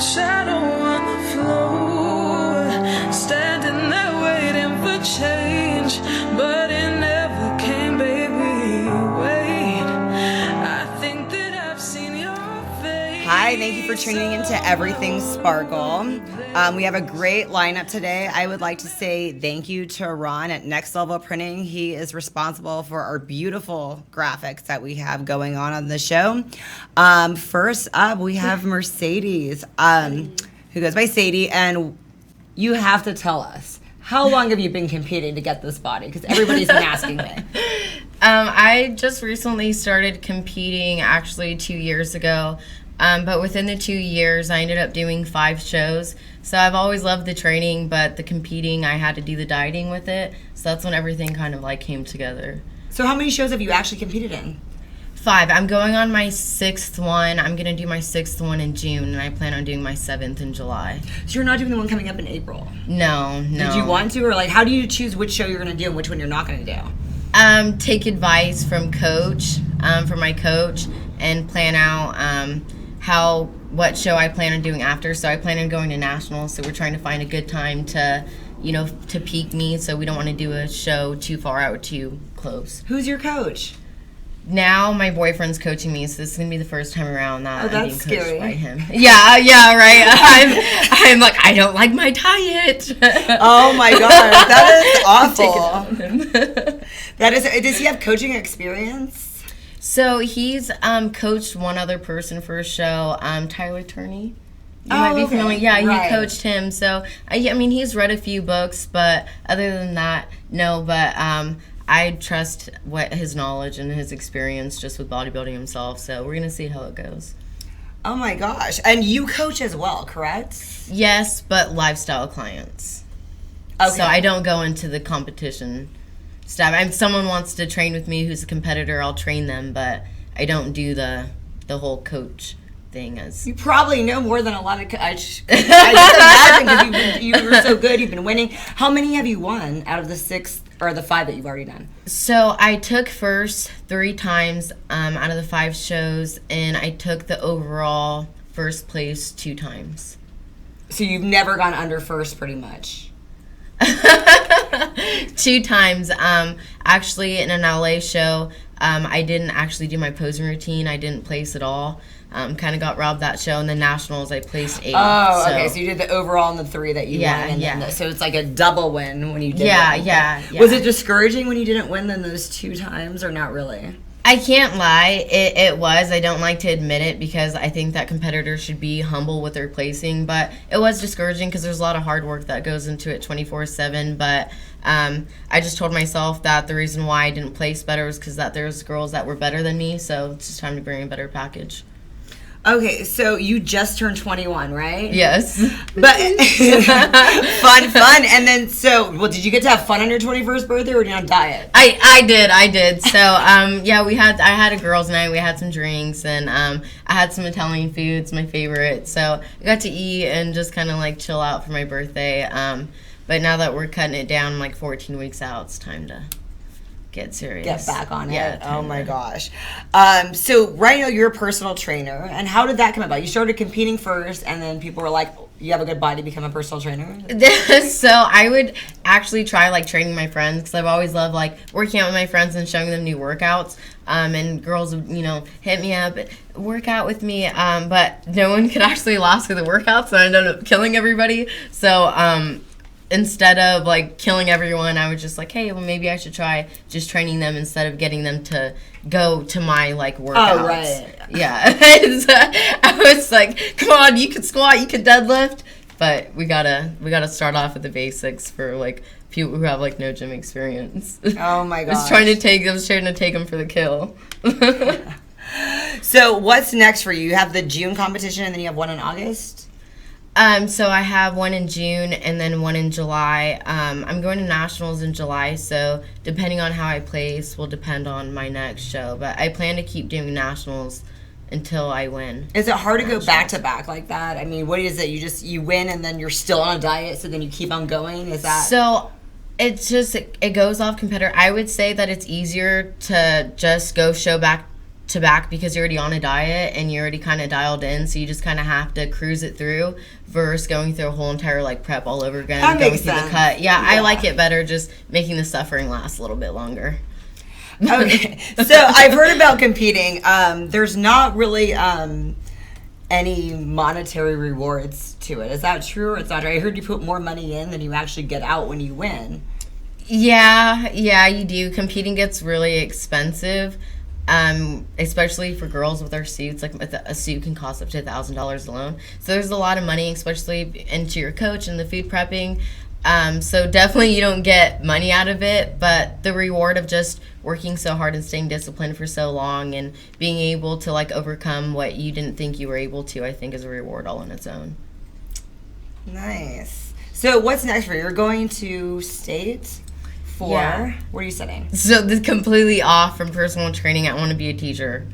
shadow on the floor, standing there waiting for change, but it never came, baby. Wait, I think that I've seen your face. Hi, thank you for tuning into Everything Sparkle. We have a great lineup today. I would like to say thank you to Ron at Next Level Printing. He is responsible for our beautiful graphics that we have going on the show. First up, we have Mercedes, who goes by Sadie, and you have to tell us, how long have you been competing to get this body? Because everybody's been asking me. I just recently started competing, actually 2 years ago. But within the 2 years, I ended up doing 5 shows. So I've always loved the training, but the competing, I had to do the dieting with it. So that's when everything kind of like came together. So how many shows have you actually competed in? 5. I'm going on my 6th one. I'm going to do my 6th one in June, and I plan on doing my 7th in July. So you're not doing the one coming up in April? No. Did you want to? Or like, how do you choose which show you're going to do and which one you're not going to do? Take advice from my coach, and plan out what show I plan on doing after. So I plan on going to nationals, so we're trying to find a good time to peak me, so we don't want to do a show too far out or too close. Who's your coach? Now my boyfriend's coaching me, so this is gonna be the first time around that I'm being coached scary. by him. Yeah, right. I'm like, I don't like my diet. Oh my god, that is awful. That is. Does he have coaching experience? So he's coached one other person for a show, Tyler Turney. You might be familiar. Yeah, right. He coached him. So, I mean, he's read a few books, but other than that, no. But I trust his knowledge and his experience just with bodybuilding himself. So we're going to see how it goes. Oh, my gosh. And you coach as well, correct? Yes, but lifestyle clients. Okay. So I don't go into the competition stuff. If someone wants to train with me who's a competitor, I'll train them, but I don't do the whole coach thing. As you probably know more than a lot of I just imagine, because you were so good, you've been winning. How many have you won out of the 6 or the 5 that you've already done? So I took first 3 times out of the 5 shows, and I took the overall first place 2 times. So you've never gone under first, pretty much. 2 times. Actually, in an LA show, I didn't actually do my posing routine. I didn't place at all. Kind of got robbed that show. And the nationals, I placed 8. Oh, okay. So you did the overall and the 3 that you won. And yeah. So it's like a double win when you did Yeah. Was it discouraging when you didn't win then those 2 times, or not really? I can't lie. It was. I don't like to admit it because I think that competitors should be humble with their placing. But it was discouraging because there's a lot of hard work that goes into it 24/7. But I just told myself that the reason why I didn't place better was because that there's girls that were better than me. So it's just time to bring a better package. Okay, so you just turned 21, right? Yes. But fun. And then, did you get to have fun on your 21st birthday, or were you on a diet? I did. So, I had a girls' night. We had some drinks, and I had some Italian foods, my favorite. So I got to eat and just kind of like chill out for my birthday. But now that we're cutting it down like 14 weeks out, it's time to get serious. Get back on it. Oh my gosh. So right now you're a personal trainer, and how did that come about? You started competing first, and then people were like, you have a good body, become a personal trainer? So I would actually try like training my friends, because I've always loved like working out with my friends and showing them new workouts. And girls would, hit me up, work out with me. But no one could actually last with the workouts, so I ended up killing everybody. So instead of like killing everyone, I was just like, hey, well, maybe I should try just training them instead of getting them to go to my like workouts. Oh, right. Yeah. I was like, come on, you can squat, you can deadlift, but we gotta start off with the basics for like people who have like no gym experience. Oh my gosh. I was trying to take them for the kill. So what's next for you? You have the June competition, and then you have one in August? So I have one in June and then one in July. I'm going to nationals in July, so depending on how I place will depend on my next show. But I plan to keep doing nationals until I win. Is it hard to go back to back like that? I mean, what is it? You win and then you're still on a diet, so then you keep on going? Is that so? It's just it goes off competitor. I would say that it's easier to just go show back to back because you're already on a diet and you're already kind of dialed in, so you just kind of have to cruise it through versus going through a whole entire like prep all over again. That going makes through sense. the cut. Yeah, Yeah. I like it better just making the suffering last a little bit longer. Okay, so I've heard about competing. There's not really any monetary rewards to it. Is that true or it's not true? I heard you put more money in than you actually get out when you win. Yeah, you do. Competing gets really expensive, especially for girls with our suits. Like a suit can cost up to $1,000 alone. So there's a lot of money, especially into your coach and the food prepping. So definitely you don't get money out of it, but the reward of just working so hard and staying disciplined for so long and being able to like overcome what you didn't think you were able to, I think is a reward all on its own. Nice. So what's next for you? You're going to state for, Yeah. what are you studying? So this is completely off from personal training. I want to be a teacher.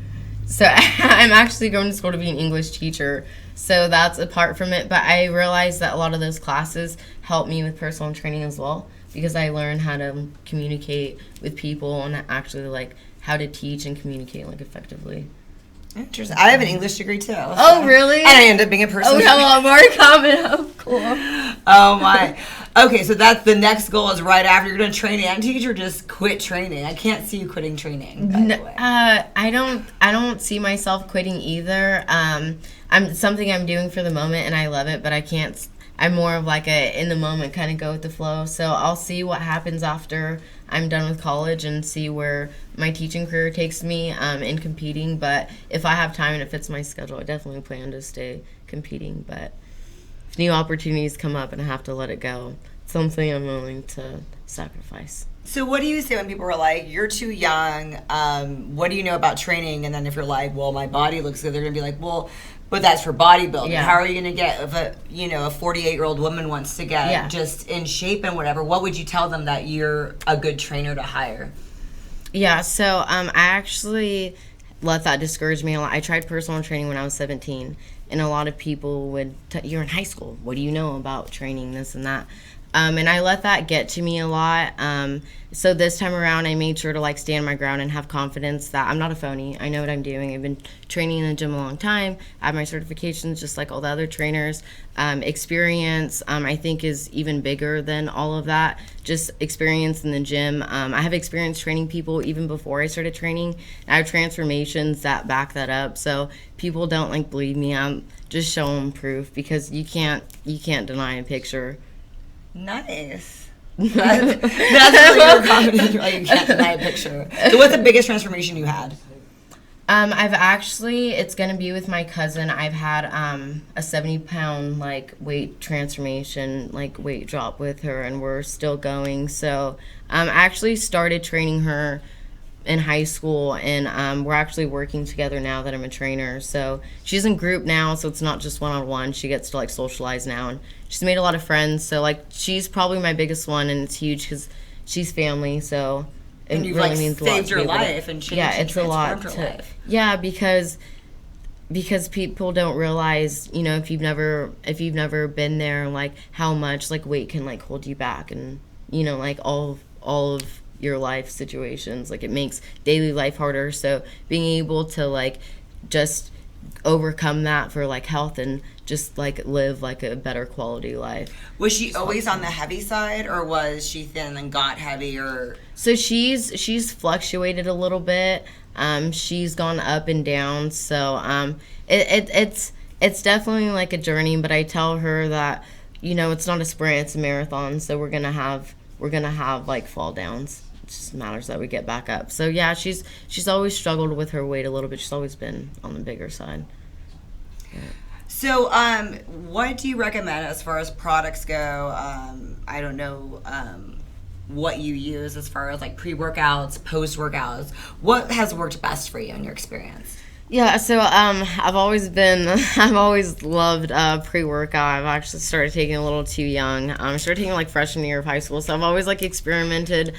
So I'm actually going to school to be an English teacher. So that's apart from it. But I realized that a lot of those classes help me with personal training as well because I learned how to communicate with people and actually like how to teach and communicate like effectively. Interesting. I have an English degree too. Oh, really? And I ended up being a person. Oh, we have a lot more in common. Oh, cool. Oh my. Okay, so that's the next goal is right after you're going to train and teach or just quit training. I can't see you quitting training. By the way. I don't see myself quitting either. I'm something I'm doing for the moment and I love it, but I can't. I'm more of like a in the moment kind of go with the flow. So I'll see what happens after I'm done with college and see where my teaching career takes me in competing. But if I have time and it fits my schedule, I definitely plan to stay competing. But if new opportunities come up and I have to let it go, it's something I'm willing to sacrifice. So what do you say when people are like, you're too young, what do you know about training? And then if you're like, well, my body looks good, they're going to be like, well, but that's for bodybuilding. Yeah. How are you going to get, if a 48-year-old woman wants to get just in shape and whatever, what would you tell them that you're a good trainer to hire? Yeah, so I actually let that discourage me a lot. I tried personal training when I was 17, and a lot of people would, you're in high school, what do you know about training, this and that? And I let that get to me a lot. So this time around, I made sure to like stand my ground and have confidence that I'm not a phony. I know what I'm doing. I've been training in the gym a long time. I have my certifications just like all the other trainers. Experience, I think, is even bigger than all of that. Just experience in the gym. I have experience training people even before I started training. I have transformations that back that up. So people don't like believe me. I'm just show them proof because you can't deny a picture. Nice. That's really your comedy. Like, you can't deny a picture. So what's the biggest transformation you had? I've actually, it's going to be with my cousin. I've had a 70-pound like weight transformation, like weight drop with her, and we're still going. So I actually started training her in high school, and we're actually working together now that I'm a trainer. So she's in group now, so it's not just one-on-one. She gets to like socialize now, and she's made a lot of friends. So like she's probably my biggest one, and it's huge because she's family. So it And you've really like means a lot saved to your be able to- life and changed and it's a lot transformed her to life. yeah, because people don't realize, if you've never been there, like how much like weight can like hold you back, and like all of your life situations, like it makes daily life harder. So being able to like just overcome that for like health and just like live like a better quality life. Was she always on the heavy side, or was she thin and got heavy, or? So she's fluctuated a little bit. She's gone up and down. So it's definitely like a journey. But I tell her that it's not a sprint, it's a marathon. So we're gonna have like fall downs. It just matters that we get back up. So yeah, she's always struggled with her weight a little bit. She's always been on the bigger side. Yeah. So, what do you recommend as far as products go? I don't know what you use as far as like pre-workouts, post-workouts. What has worked best for you in your experience? Yeah, so I've always loved pre-workout. I've actually started taking a little too young. I started taking like freshman year of high school, so I've always like experimented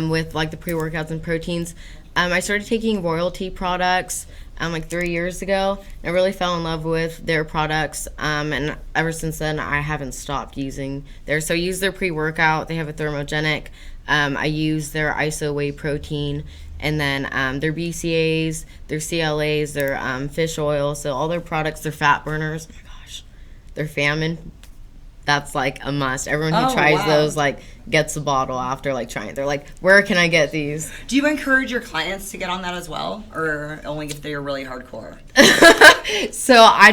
with like the pre-workouts and proteins. I started taking Royalty products like 3 years ago. I really fell in love with their products, and ever since then I haven't stopped using theirs. So I use their pre-workout. They have a thermogenic. I use their ISO whey protein, and then their BCAAs, their CLAs, their fish oil. So all their products, their fat burners. Oh my gosh, their Famine. That's like a must. Everyone who tries those like gets a bottle after like trying. They're like, where can I get these? Do you encourage your clients to get on that as well, or only if they're really hardcore? So I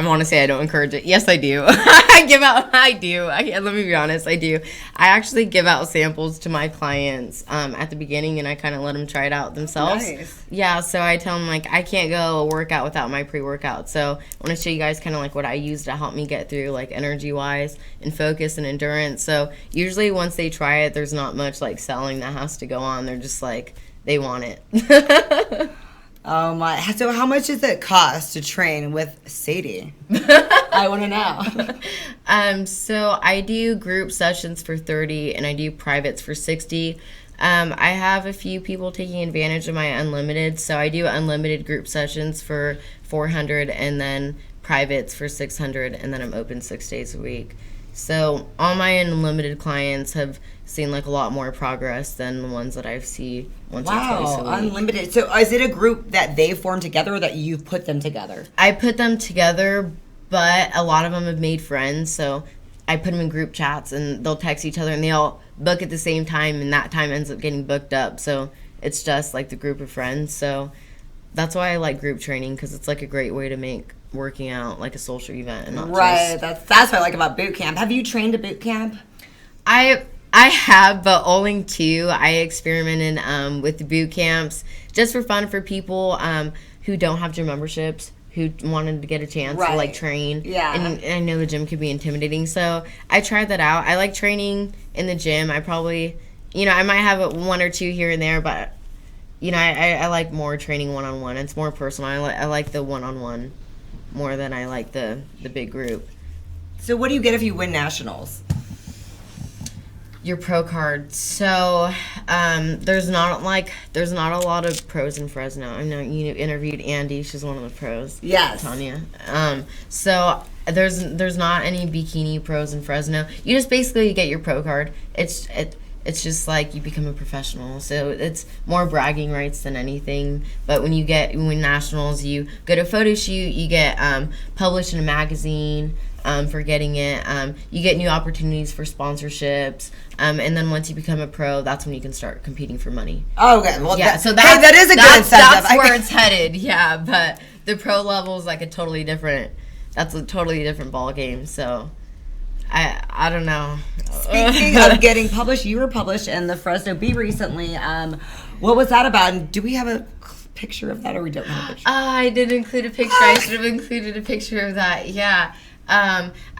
want to say I don't encourage it. Yes, I do. Let me be honest, I do. I actually give out samples to my clients at the beginning, and I kind of let them try it out themselves. Nice. Yeah, so I tell them, like, I can't go a workout without my pre-workout. So I want to show you guys kind of, like, what I use to help me get through, like, energy-wise and focus and endurance. So usually once they try it, there's not much, like, selling that has to go on. They're just, like, they want it. Oh my! So how much does it cost to train with Sadie? I want to know. So I do group sessions for $30, and I do privates for $60. I have a few people taking advantage of my unlimited, so I do unlimited group sessions for $400, and then privates for $600, and then I'm open 6 days a week. So all my unlimited clients have seen like a lot more progress than the ones that I've seen once or twice a week. Unlimited. So is it a group that they formed together, or that you put them together? I put them together, but a lot of them have made friends. So I put them in group chats, and they'll text each other, and they all book at the same time, and that time ends up getting booked up. So it's just like the group of friends. So that's why I like group training, because it's like a great way to make working out like a social event and not right. That's what I like about boot camp. Have you trained a boot camp? I have, but only 2. I experimented with the boot camps just for fun for people who don't have gym memberships, who wanted to get a chance to like train. Yeah. And I know the gym could be intimidating, so I tried that out. I like training in the gym. I probably, I might have 1 or 2 here and there, but I like more training one-on-one. It's more personal. I like the one-on-one more than I like the big group. So what do you get if you win nationals? Your pro card. So there's not a lot of pros in Fresno. I know you interviewed Andy. She's one of the pros. Yes. Tanya. So there's not any bikini pros in Fresno. You just basically get your pro card. It's just like you become a professional. So it's more bragging rights than anything. But when you win nationals, you go to a photo shoot, you get published in a magazine for getting it. You get new opportunities for sponsorships. And then once you become a pro, that's when you can start competing for money. Oh, okay. Well, yeah, so that is a good incentive. That's where it's headed. Yeah, but the pro level is like a totally different ball game. So I don't know. Speaking of getting published, you were published in the Fresno Bee recently. What was that about? And do we have a picture of that, or we don't have a picture? I didn't include a picture. I should have included a picture of that. Yeah.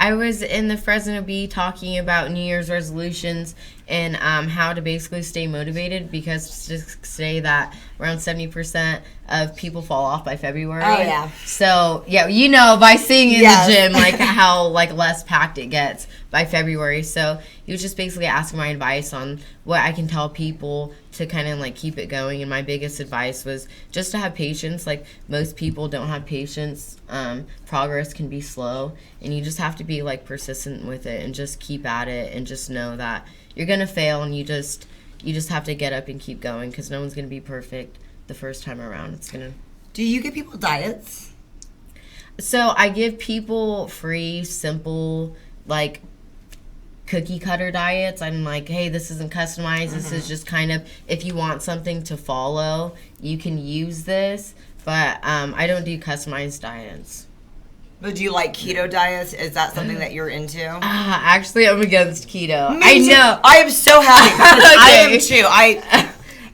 I was in the Fresno Bee talking about New Year's resolutions and how to basically stay motivated, because to say that around 70% of people fall off by February. Oh, yeah. So, by seeing in the gym, like, how, like, less packed it gets by February. So he was just basically asking my advice on what I can tell people to kind of, like, keep it going. And my biggest advice was just to have patience. Like, most people don't have patience. Progress can be slow, and you just have to be, like, persistent with it and just keep at it, and just know that you're going to fail, and you just have to get up and keep going, because no one's going to be perfect the first time around. Do you give people diets? So I give people free, simple, like, cookie cutter diets. I'm like, hey, this isn't customized. This is just kind of, if you want something to follow, you can use this. But I don't do customized diets. But do you like keto diets? Is that something that you're into? Actually, I'm against keto. Me too. Know. I am so happy. I am too.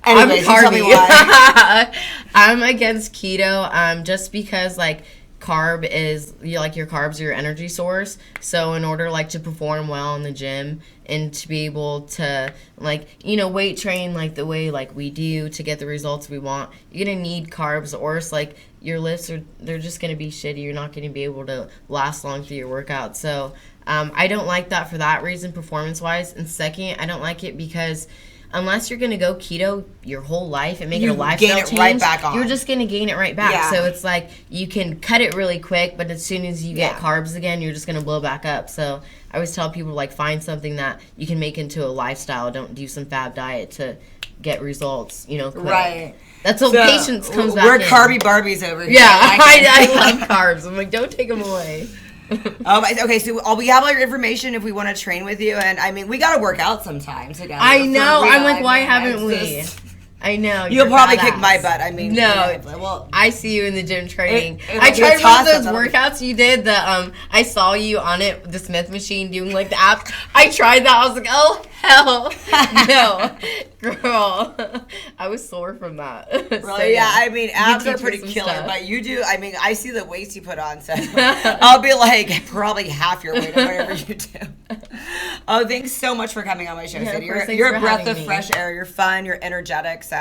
Anyways, I'm tell me why. I'm against keto just because, like, carb is, your carbs are your energy source. So in order, like, to perform well in the gym and to be able to, like, weight train like the way, like, we do to get the results we want, you're gonna need carbs, or it's like your lifts they're just gonna be shitty. You're not gonna be able to last long through your workout. So I don't like that for that reason, performance wise. And second, I don't like it because unless you're going to go keto your whole life and make it a lifestyle change, right back on. You're just going to gain it right back. Yeah. So it's like you can cut it really quick, but as soon as you get carbs again, you're just going to blow back up. So I always tell people, like, find something that you can make into a lifestyle. Don't do some fad diet to get results, quick. Right. That's what patience comes back We're in. carby Barbies over here. Yeah, I love carbs. I'm like, don't take them away. Okay, so we have all your information if we want to train with you, and I mean, we got to work out sometime together. I know. For real. I'm like, why mean, haven't we? just- I know. You'll you're probably badass. kick my butt. I mean, No, well, I see you in the gym training. It'll I be tried a one of toss-up, those workouts you did. I saw you on it, the Smith machine, doing like the abs. I tried that. I was like, oh hell no, girl. I was sore from that. really, yeah. I mean, abs are teach me pretty some killer, stuff. but you do. I mean, I see the weights you put on, so I'll be like probably half your weight or whatever you do. Oh, thanks so much for coming on my show, Yeah, Sadie. of course. Thanks You're for a breath having of me. fresh air. You're fun. You're energetic. So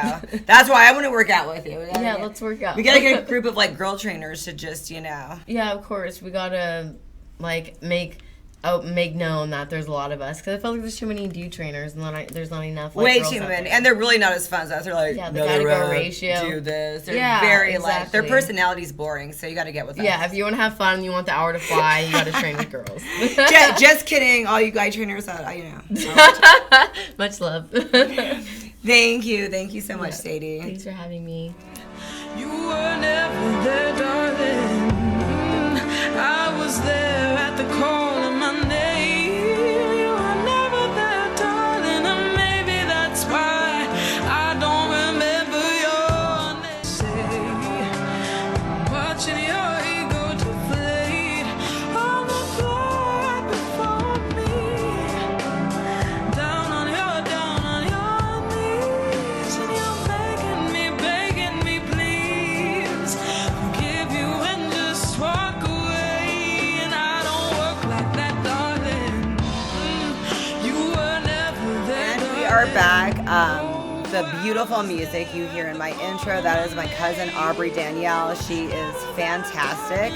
that's why I want to work out with you. Yeah, let's work out. We gotta get a group of like girl trainers to just Yeah, of course. We gotta like make known that there's a lot of us, because I feel like there's too many dude trainers and then there's not enough. Like, way girls too out many, there. and they're really not as fun as us. They're like, Yeah, the no, guy to they're, girl ratio. do this. They're Yeah, very like their exactly. personality's boring, so you got to get with us. Yeah, if you want to have fun and you want the hour to fly, you gotta train with girls. just kidding, all you guy trainers that Much love. Thank you so much, Sadie. Thanks for having me. You were never there, darling. I was there at the call of my name. You were never there, darling, and maybe that's why I don't remember your name. Say, watching your ego deflate on the floor right before me. Down on your knees, and you're begging me, please forgive you and just walk away. And I don't work like that, darling. You were never there. And we are back. The beautiful music you hear in my intro, that is my cousin Aubrey Danielle. She is fantastic.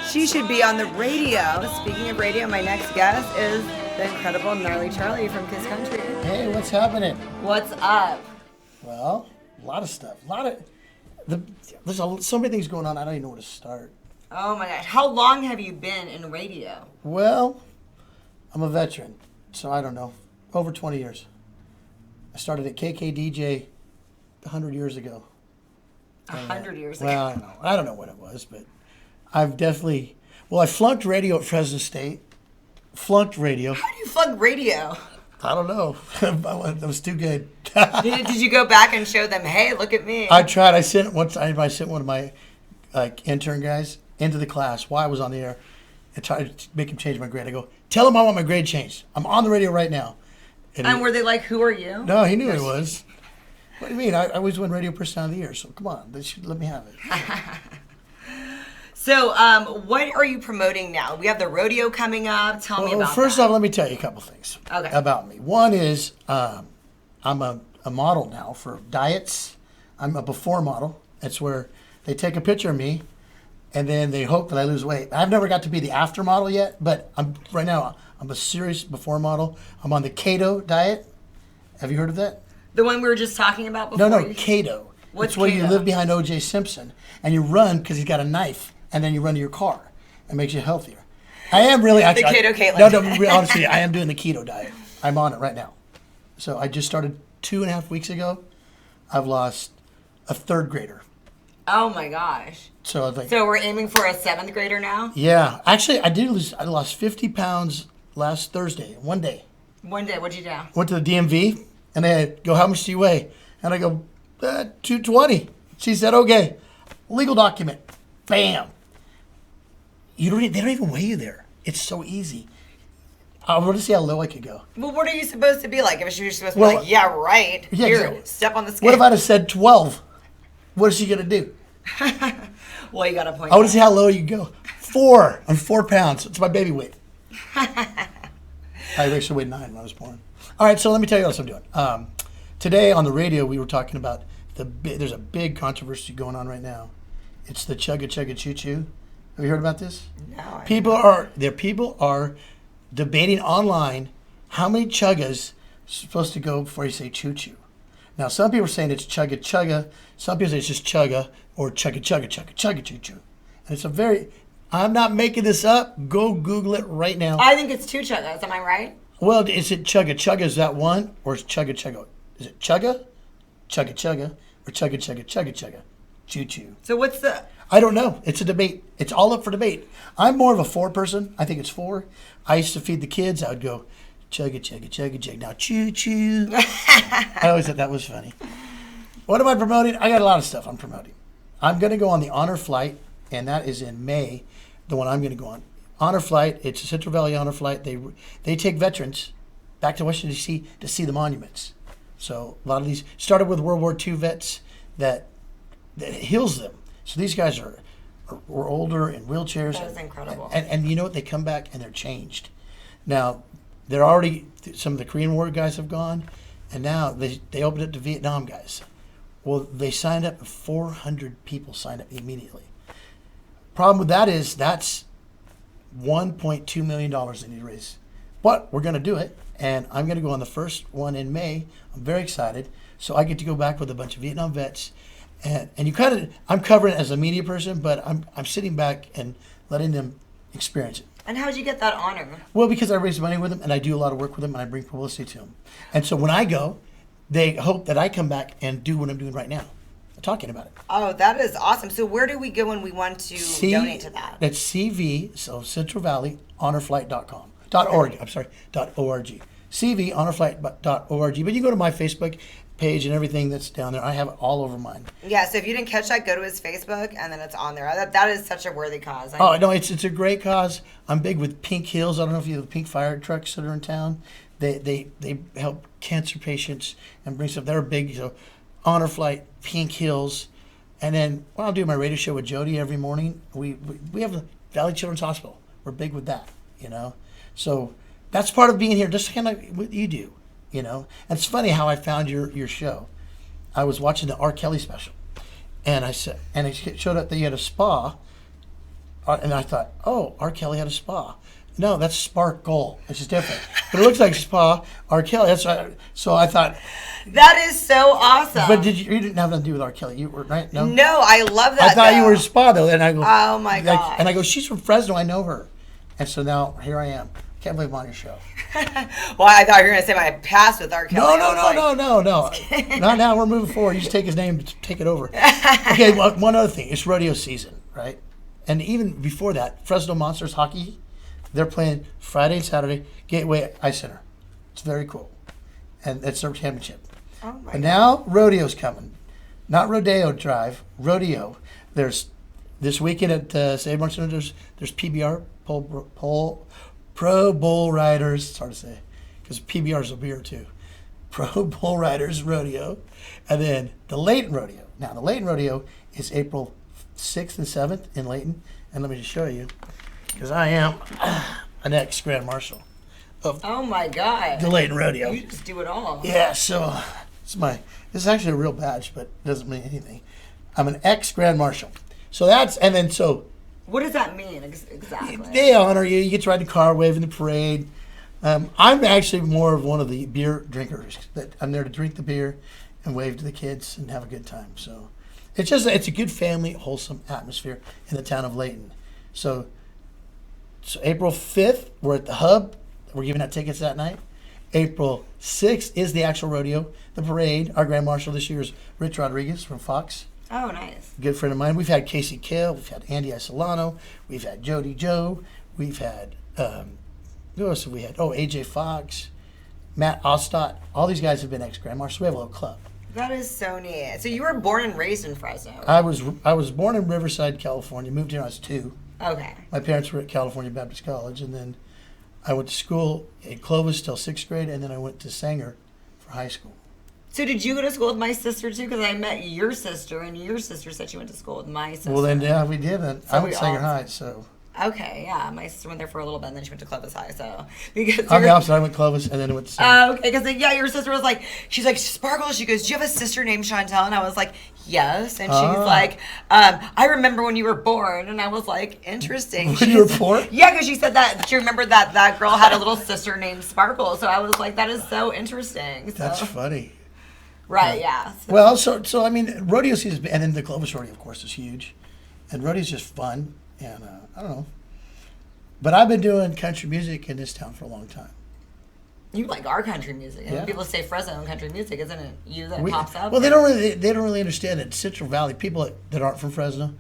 She should be on the radio. Speaking of radio, my next guest is the incredible Gnarley Charley from Kiss Country. Hey, what's happening? What's up? Well, a lot of stuff. There's so many things going on. I don't even know where to start. Oh my gosh. How long have you been in radio? Well, I'm a veteran, so I don't know. Over 20 years. I started at KKDJ 100 years ago. 100 years ago. Well, I don't know what it was, but I've definitely. Well, I flunked radio at Fresno State. Flunked radio. How do you plug radio? I don't know. That was too good. Did you go back and show them, hey, look at me? I tried. I sent one of my intern guys into the class while I was on the air and tried to make him change my grade. I go, tell him I want my grade changed. I'm on the radio right now. And were they like, who are you? No, he knew who it was. What do you mean? I always win Radio Personality of the Year, so come on. They should let me have it. So, what are you promoting now? We have the rodeo coming up. Tell me Well, about first that. off, let me tell you a couple things about me. One is I'm a model now for diets. I'm a before model. That's where they take a picture of me, and then they hope that I lose weight. I've never got to be the after model yet, but right now I'm a serious before model. I'm on the keto diet. Have you heard of that? The one we were just talking about before? No, keto. What's it's where you keto? live behind O.J. Simpson, and you run because he's got a knife, and then you run to your car. It makes you healthier. I am really actually. keto Caitlin. No, honestly, I am doing the keto diet. I'm on it right now. So I just started 2.5 weeks ago. I've lost a third grader. Oh my gosh. So I was like, So we're aiming for a 7th grader now? yeah. Actually, I did lose. I lost 50 pounds last Thursday, one day. One day, what'd you do? Went to the DMV, and they go, how much do you weigh? And I go, 220. She said, okay. Legal document. Bam. They don't even weigh you there. It's so easy. I want to see how low I could go. Well, what are you supposed to be like? If you're supposed to be Well, like, yeah, right. yeah, Here, exactly. step on the scale. What if I'd have said 12? What is she going to do? Well, you got a point. I want to see how low you can go. 4. I'm 4 pounds. It's my baby weight. I actually weighed 9 when I was born. All right, so let me tell you what else I'm doing. Today on the radio, we were talking about there's a big controversy going on right now. It's the chugga chugga choo choo. Have you heard about this? No. People are debating online how many chuggas supposed to go before you say choo choo. Now, some people are saying it's chugga chugga. Some people say it's just chugga or chugga chugga chugga chugga choo choo. And it's I'm not making this up. Go Google it right now. I think it's 2 chuggas. Am I right? Well, is it chugga chugga? Is that one? Or is chugga chugga is it chugga, chugga chugga, or chugga chugga chugga chugga, choo choo? So what's the? I don't know. It's a debate. It's all up for debate. I'm more of a 4 person. I think it's 4. I used to feed the kids. I would go chugga chugga chugga chugga. Now choo choo. I always thought that was funny. What am I promoting? I got a lot of stuff I'm promoting. I'm going to go on the Honor Flight, and that is in May. The one I'm going to go on. Honor Flight. It's a Central Valley Honor Flight. They take veterans back to Washington D.C. to see the monuments. So a lot of these started with World War II vets that heals them. So these guys are older in wheelchairs. That is incredible. And you know what? They come back and they're changed. Now, they're already, some of the Korean War guys have gone, and now they opened it to Vietnam guys. Well, they signed up, 400 people signed up immediately. Problem with that is that's $1.2 million they need to raise. But we're going to do it, and I'm going to go on the first one in May. I'm very excited. So I get to go back with a bunch of Vietnam vets. And you kind of, I'm covering it as a media person, but I'm sitting back and letting them experience it. And how did you get that honor? Well, because I raise money with them, and I do a lot of work with them, and I bring publicity to them. And so when I go, they hope that I come back and do what I'm doing right now, talking about it. Oh, that is awesome. So where do we go when we want to donate to that? That's CV, so Central Valley Honorflight.com. .org, I'm sorry, .org. CV Honorflight.org. But you go to my Facebook page and everything that's down there. I have it all over mine. Yeah, so if you didn't catch that, go to his Facebook, and then it's on there. That is such a worthy cause. Oh, no, it's a great cause. I'm big with Pink Hills. I don't know if you have the Pink fire trucks that are in town. They help cancer patients and bring stuff. They're big. So Honor Flight, Pink Hills. And then when I'll do my radio show with Jody every morning, we have the Valley Children's Hospital. We're big with that, you know. So that's part of being here, just kind of what you do, you know. And it's funny how I found your show. I was watching the R. Kelly special, and it showed up that you had a spa, and I thought, oh, R. Kelly had a spa. No, that's Sparkle. It's just different. But it looks like spa, R. Kelly. That's right. So I thought. That is so awesome. But you didn't have nothing to do with R. Kelly. You were, right? No? No, I love that. I thought you were a spa, though. And I go, oh, my God. And I go, she's from Fresno. I know her. And so now, here I am. Can't believe I'm on your show. Well, I thought you were going to say my past with R. Kelly. No. Not now. We're moving forward. You just take his name, take it over. Okay, one other thing. It's rodeo season, right? And even before that, Fresno Monsters hockey, they're playing Friday and Saturday, Gateway Ice Center. It's very cool. And it's their championship. Oh my And God. now rodeo's coming. Not Rodeo Drive, rodeo. There's this weekend at Sadie there's PBR, Pro Bull Riders. It's hard to say because PBR's a beer too. Pro Bull Riders Rodeo. And then the Layton Rodeo. Now, the Layton Rodeo is April 6th and 7th in Layton. And let me just show you because I am an ex-Grand Marshal of Oh, my God. the Layton Rodeo. You just do it all. Yeah, so this is actually a real badge, but it doesn't mean anything. I'm an ex-Grand Marshal. So What does that mean exactly? they honor you. You get to ride the car, wave in the parade. I'm actually more of one of the beer drinkers. That I'm there to drink the beer and wave to the kids and have a good time. So it's a good family, wholesome atmosphere in the town of Layton. So April 5th, we're at the Hub. We're giving out tickets that night. April 6th is the actual rodeo, the parade. Our Grand Marshal this year is Rich Rodriguez from Fox. Oh, nice. Good friend of mine. We've had Casey Kale. We've had Andy Isolano. We've had Jody Joe. We've had, who else have we had? Oh, AJ Fox, Matt Ostott. All these guys have been ex-Grand Marshals. We have a little club. That is so neat. So you were born and raised in Fresno. I was born in Riverside, California. Moved here when I was 2. Okay. My parents were at California Baptist College, and then I went to school in Clovis till 6th grade, and then I went to Sanger for high school. So did you go to school with my sister too? Because I met your sister, and your sister said she went to school with my sister. Well, then, yeah, we did. And So I went we to Sanger all- High, so. Okay, yeah, my sister went there for a little bit, and then she went to Clovis High. So because I'm the you're- opposite. I went Clovis, and then I went to Sanger. okay, because yeah, your sister was like, she's like Sparkle. She goes, "Do you have a sister named Chantel?" And I was like, "Yes." And she's like, "I remember when you were born." And I was like, "Interesting." When you were born? Yeah, because she said that she remembered that girl had a little sister named Sparkle. So I was like, "That is so interesting." So, That's funny. right, yeah. So, Well, so I mean, rodeo season, and then the Clovis rodeo, of course, is huge, and rodeo's just fun, and I don't know, but I've been doing country music in this town for a long time. You like our country music. And Yeah. when people say Fresno and country music, isn't it you that pops up? Well, they don't really understand that Central Valley, people that aren't from Fresno,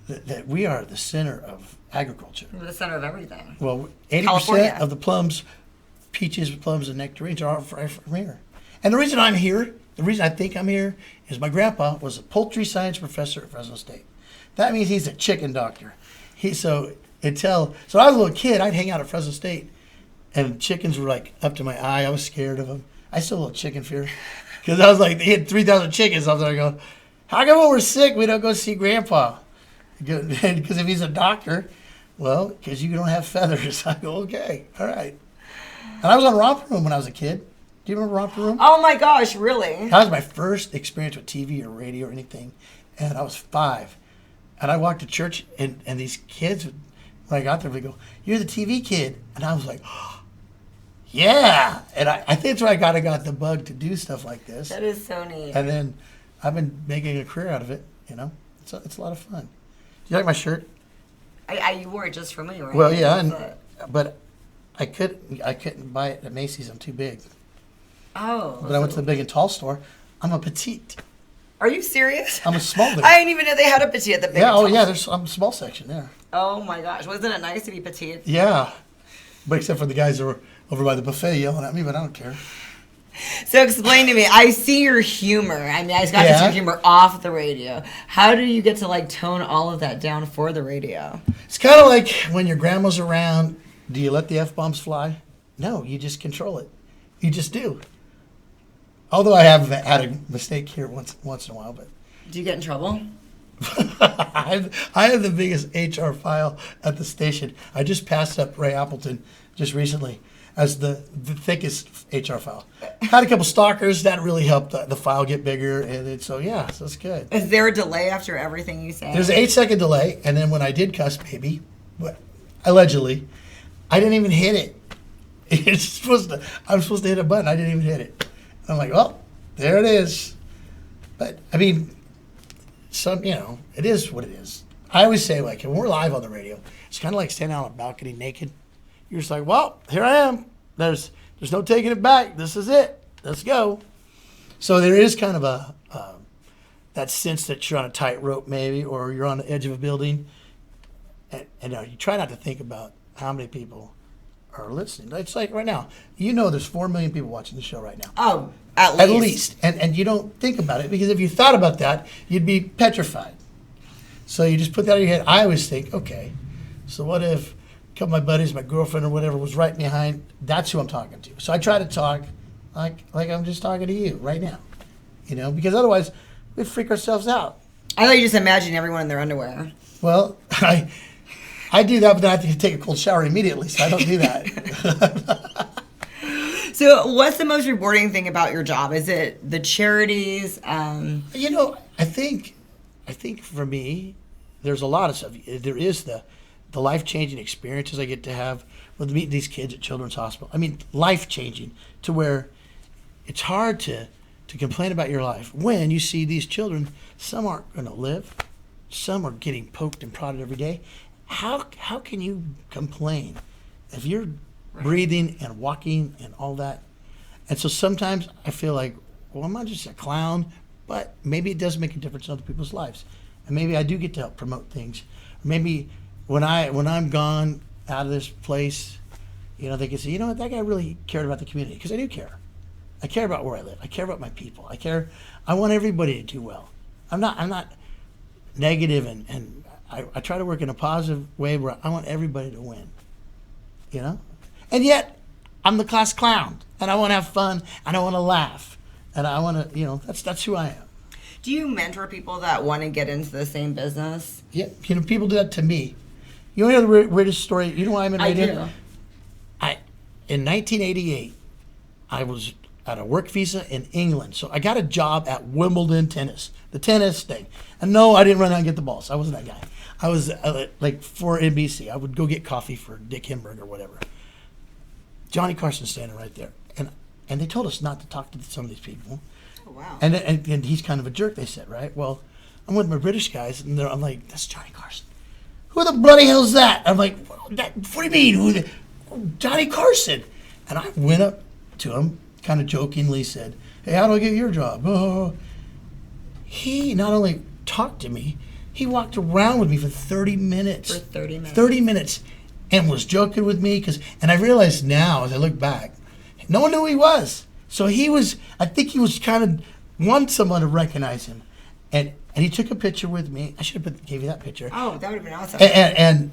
that we are the center of agriculture. We're the center of everything. Well, 80% California. of the plums, peaches, plums, and nectarines are from here. And the reason I'm here, the reason I think I'm here, is my grandpa was a poultry science professor at Fresno State. That means he's a chicken doctor. So I was a little kid, I'd hang out at Fresno State, and chickens were like up to my eye. I was scared of them. I still have a little chicken fear. Because I was like, they had 3,000 chickens. I was like, how come when we're sick we don't go see Grandpa? Because if he's a doctor, well, because you don't have feathers. I go, okay, all right. And I was on Romper Room when I was a kid. Do you remember Romper Room? Oh my gosh, really? That was my first experience with TV or radio or anything. And I was 5. And I walked to church, and these kids, when I got there, they go, you're the TV kid. And I was like, oh, yeah. And I think that's where I got the bug to do stuff like this. That is so neat. And then I've been making a career out of it, you know. It's a lot of fun. Do you like my shirt? You wore it just for me, right? Well, yeah, but I couldn't buy it at Macy's. I'm too big. Oh. But I went to the big and tall store. I'm a petite. Are you serious? I'm a small there. I didn't even know they had a petite at the big. Yeah, and tall. there's a small section there. Oh my gosh, wasn't it nice to be petite? Yeah, but except for the guys that were over by the buffet yelling at me, but I don't care. So explain to me. I see your humor. I mean, I got to see your humor off the radio. How do you get to like tone all of that down for the radio? It's kind of like when your grandma's around. Do you let the F-bombs fly? No, you just control it. You just do. Although I have had a mistake here once in a while, but Do you get in trouble? I have the biggest HR file at the station. I just passed up Ray Appleton just recently as the thickest HR file. Had a couple stalkers. That really helped the file get bigger. And so it's good. Is there a delay after everything you say? There's an 8-second delay. And then when I did cuss baby, allegedly, I didn't even hit it. I'm supposed to hit a button. I didn't even hit it. I'm like, well, there it is. But, I mean, it is what it is. I always say, like, when we're live on the radio, it's kind of like standing on a balcony naked. You're just like, well, here I am. There's no taking it back. This is it. Let's go. So there is kind of that sense that you're on a tightrope maybe, or you're on the edge of a building. And you try not to think about how many people are listening. It's like right now, there's 4 million people watching the show right now. Oh, at least. At least. And you don't think about it, because if you thought about that, you'd be petrified. So you just put that in your head. I always think, okay, so what if a couple of my buddies, my girlfriend or whatever was right behind? That's who I'm talking to. So I try to talk like I'm just talking to you right now, because otherwise we'd freak ourselves out. I thought you just imagined everyone in their underwear. Well, I do that, but then I have to take a cold shower immediately, so I don't do that. So what's the most rewarding thing about your job? Is it the charities? I think for me, there's a lot of stuff. There is the life-changing experiences I get to have with meeting these kids at Children's Hospital. I mean, life-changing to where it's hard to complain about your life when you see these children. Some aren't going to live. Some are getting poked and prodded every day. How can you complain if you're breathing and walking and all that? And so sometimes I feel like, well, I'm not just a clown, but maybe it does make a difference in other people's lives. And maybe I do get to help promote things. Maybe when I'm gone out of this place, they can say, that guy really cared about the community, because I do care. I care about where I live. I care about my people. I want everybody to do well. I'm not negative, and I try to work in a positive way where I want everybody to win, And yet, I'm the class clown, and I want to have fun, and I want to laugh, and I want to, that's who I am. Do you mentor people that want to get into the same business? Yeah, people do that to me. You want to know the weirdest story? You know why I'm in radio? I do. In 1988, I was at a work visa in England, so I got a job at Wimbledon tennis, the tennis thing. And no, I didn't run out and get the balls. I wasn't that guy. I was for NBC. I would go get coffee for Dick Himberg or whatever. Johnny Carson standing right there, and they told us not to talk to some of these people. Oh, wow. And he's kind of a jerk, they said, right? Well, I'm with my British guys, and I'm like, that's Johnny Carson. Who the bloody hell's that? I'm like, what do you mean? Johnny Carson. And I went up to him, kind of jokingly said, "Hey, how do I get your job?" Oh. He not only talked to me, he walked around with me for 30 minutes. For 30 minutes. 30 minutes, and was joking with me. And I realized now, as I look back, no one knew who he was. So I think he was kind of want someone to recognize him. And he took a picture with me. I should have gave you that picture. Oh, that would have been awesome.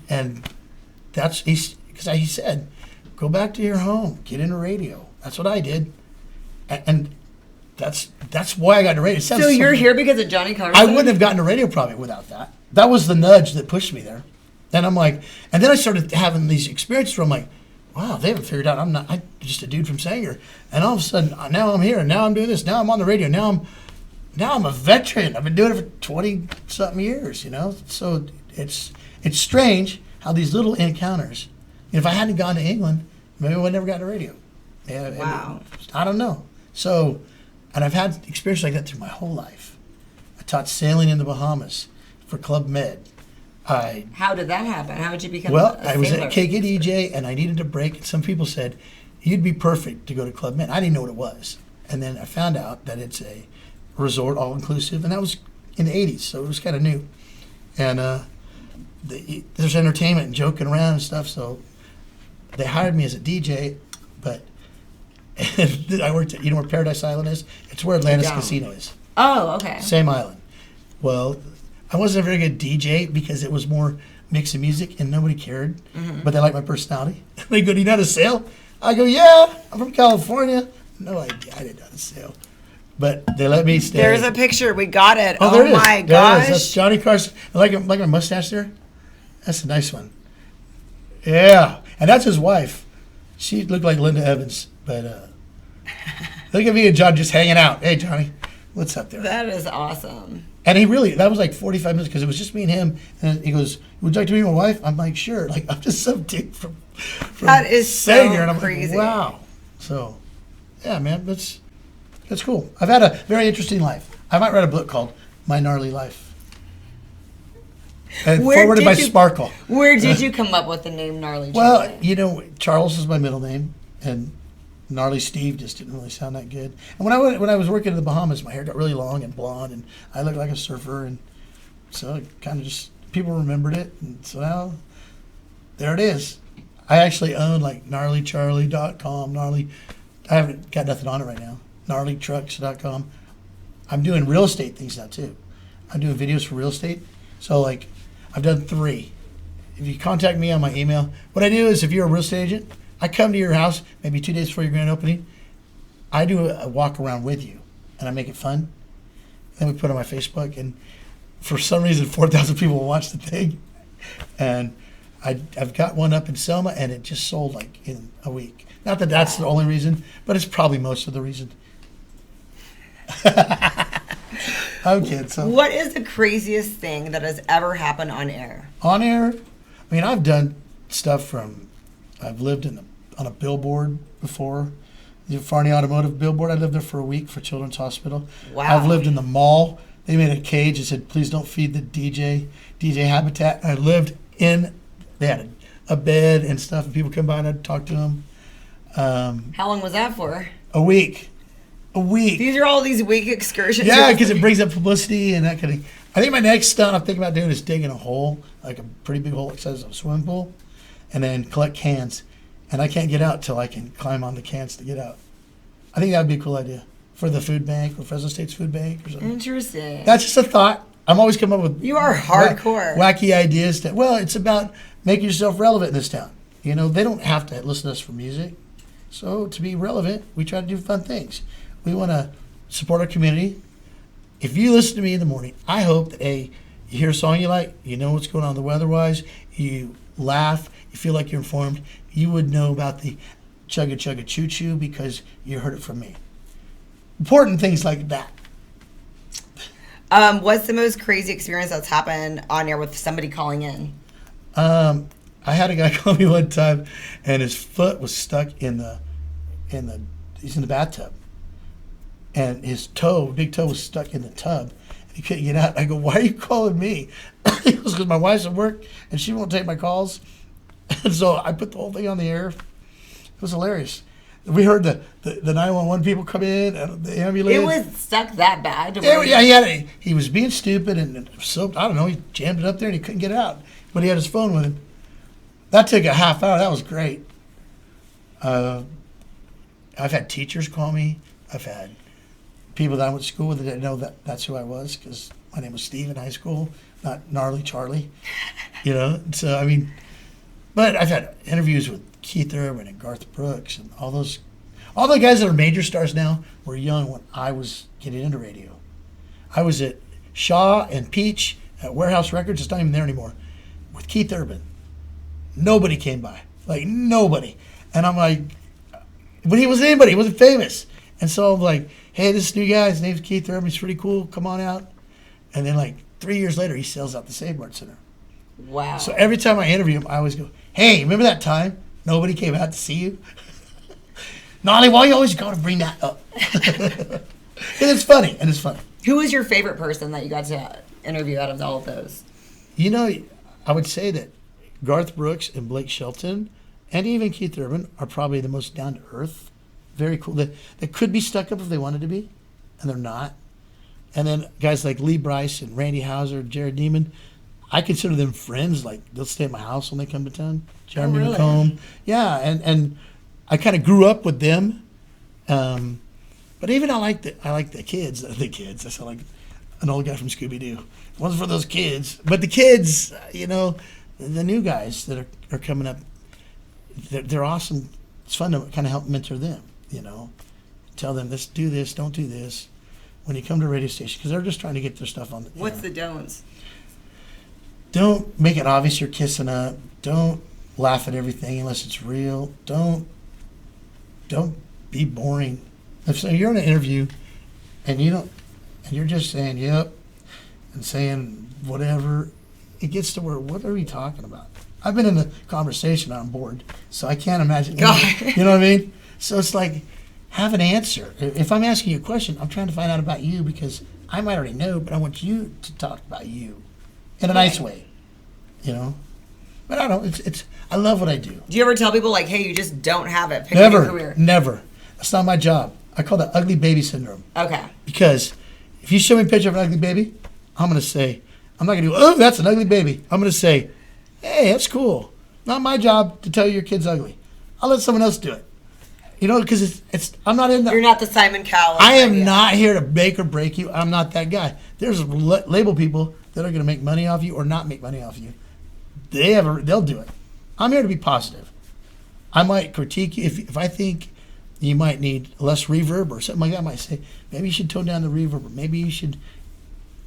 And that's, because he said, go back to your home, get into radio. That's what I did. And that's why I got into radio. So you're here because of Johnny Carson? I wouldn't have gotten to radio probably without that. That was the nudge that pushed me there. And I'm like, and then I started having these experiences where I'm like, wow, they haven't figured out I'm just a dude from Sanger. And all of a sudden, now I'm here, and now I'm doing this, now I'm on the radio, now I'm a veteran. I've been doing it for 20-something years, So it's strange how these little encounters, if I hadn't gone to England, maybe I would never got to radio. Yeah, wow. I don't know. So, and I've had experiences like that through my whole life. I taught sailing in the Bahamas for Club Med. How did that happen? How did you become Well, a I was sailor? a KK and I needed a break. And some people said, you'd be perfect to go to Club Med. I didn't know what it was. And then I found out that it's a resort, all-inclusive. And that was in the 80s, so it was kind of new. And there's entertainment and joking around and stuff. So they hired me as a DJ, but I worked at, where Paradise Island is? It's where Atlantis Casino is. Oh, okay. Same island. Well, I wasn't a very good DJ because it was more mix of music and nobody cared. Mm-hmm. But they liked my personality. They go, do you know how to sail? I go, yeah, I'm from California. No idea. I didn't know how to sail. But they let me stay. There's a picture. We got it. Oh, there it is. My There gosh. it is. That's Johnny Carson. Like my mustache there? That's a nice one. Yeah. And that's his wife. She looked like Linda Evans. But look at me and John just hanging out. Hey, Johnny, what's up there? That is awesome. And that was like 45 minutes because it was just me and him. And he goes, would you like to meet my wife? I'm like, sure. Like, I'm just some dude from that is Sanger. so And I'm crazy. like, wow. So, yeah, man, that's cool. I've had a very interesting life. I might write a book called My Gnarly Life. And forwarded by Sparkle. Where did you come up with the name Gnarly Charley? Well, Charles is my middle name. And Gnarly Steve just didn't really sound that good. And when I was working in the Bahamas, my hair got really long and blonde, and I looked like a surfer, and so it kind of just people remembered it, and so now there it is. I actually own like gnarlycharley.com. I haven't got nothing on it right now. Gnarlytrucks.com. I'm doing real estate things now too. I'm doing videos for real estate. So like I've done 3. If you contact me on my email, what I do is if you're a real estate agent, I come to your house maybe 2 days before your grand opening. I do a walk around with you, and I make it fun. Then we put it on my Facebook, and for some reason, 4,000 people watch the thing. And I've got one up in Selma, and it just sold like in a week. Not that that's the only reason, but it's probably most of the reason. I'm kidding. So what is the craziest thing that has ever happened on air? On air, I mean, I've done stuff from. I've lived on a billboard before, the Farney Automotive billboard. I lived there for a week for Children's Hospital. Wow. I've lived in the mall. They made a cage that said, please don't feed the DJ habitat. I lived in, they had a bed and stuff, and people come by and I'd talk to them. How long was that for? A week. These are all these week excursions. Yeah, because it brings up publicity and that kind of thing. I think my next stunt I'm thinking about doing is digging a hole, like a pretty big hole that says a swimming pool, and then collect cans. And I can't get out till I can climb on the cans to get out. I think that would be a cool idea for the food bank or Fresno State's food bank or something. Interesting. That's just a thought. I'm always coming up with You are hardcore. wacky ideas. It's about making yourself relevant in this town. They don't have to listen to us for music. So to be relevant, we try to do fun things. We want to support our community. If you listen to me in the morning, I hope that you hear a song you like, you know what's going on the weather-wise, you laugh, you feel like you're informed, you would know about the chugga chugga choo choo because you heard it from me. Important things like that. What's the most crazy experience that's happened on air with somebody calling in? I had a guy call me one time, and his foot was stuck he's in the bathtub, and his big toe was stuck in the tub, and he couldn't get out. I go, why are you calling me? He goes, because my wife's at work, and she won't take my calls. And so I put the whole thing on the air. It was hilarious. We heard the 911 people come in and the ambulance. It was stuck that bad. Yeah, he was being stupid and so I don't know. He jammed it up there and he couldn't get it out, but he had his phone with him. That took a half hour. That was great. I've had teachers call me. I've had people that I went to school with that didn't know that's who I was because my name was Steve in high school, not Gnarley Charley. So I mean, but I've had interviews with Keith Urban and Garth Brooks and all the guys that are major stars now were young when I was getting into radio. I was at Shaw and Peach at Warehouse Records. It's not even there anymore. With Keith Urban. Nobody came by. Like, nobody. And I'm like, but he wasn't anybody. He wasn't famous. And so I'm like, hey, this new guy, his name's Keith Urban. He's pretty cool. Come on out. And then like 3 years later, he sells out the Save Mart Center. Wow. So every time I interview him, I always go, hey, remember that time nobody came out to see you? Gnarly, why you always got to bring that up? And it's funny. Who was your favorite person that you got to interview out of all of those? I would say that Garth Brooks and Blake Shelton and even Keith Urban are probably the most down to earth. Very cool. They could be stuck up if they wanted to be, and they're not. And then guys like Lee Brice and Randy Houser, Jared Neiman, I consider them friends. Like, they'll stay at my house when they come to town. Jeremy really? McComb. Yeah, and I kind of grew up with them. But even I like the kids. The kids. I sound like an old guy from Scooby-Doo. It wasn't for those kids. But the kids, the new guys that are coming up, they're awesome. It's fun to kind of help mentor them, Tell them this, do this, don't do this when you come to a radio station because they're just trying to get their stuff on. What's the don'ts? Don't make it obvious you're kissing up. Don't laugh at everything unless it's real. Don't be boring. If so, you're in an interview and you're just saying yep and saying whatever, it gets to where what are we talking about? I've been in a conversation on board, so I can't imagine. You know what I mean? So it's like, have an answer. If I'm asking you a question, I'm trying to find out about you because I might already know, but I want you to talk about you in a nice way, But I don't know. It's I love what I do. Do you ever tell people like, hey, you just don't have it? Pick your career. Never. That's not my job. I call that ugly baby syndrome. Okay. Because if you show me a picture of an ugly baby, I'm going to say, I'm not going to go, oh, that's an ugly baby. I'm going to say, hey, that's cool. Not my job to tell you your kid's ugly. I'll let someone else do it. Because I'm not in that. You're not the Simon Cowell. I am not here to make or break you. I'm not that guy. There's label people that are going to make money off you or not make money off you. They'll do it. I'm here to be positive. I might critique you if I think you might need less reverb or something like that. I might say, maybe you should tone down the reverb, or maybe you should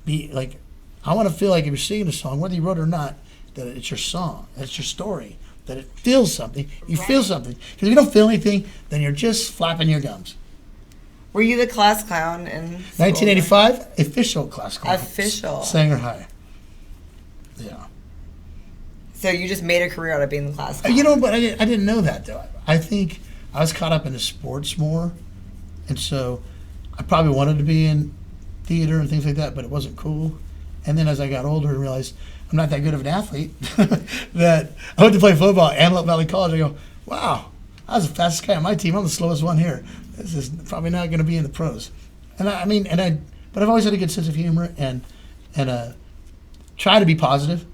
be like, I want to feel like if you're singing a song, whether you wrote it or not, that it's your song, it's your story, that it feels something. You feel something. Because if you don't feel anything, then you're just flapping your gums. Were you the class clown in school? 1985, official class clown. Official. Sanger high. Yeah. So you just made a career out of being the class clown. But I didn't know that, though. I think I was caught up in the sports more, and so I probably wanted to be in theater and things like that, but it wasn't cool. And then as I got older and realized I'm not that good of an athlete, that I went to play football at Antelope Valley College. I go, wow, I was the fastest guy on my team. I'm the slowest one here. This is probably not going to be in the pros. But I've always had a good sense of humor and try to be positive,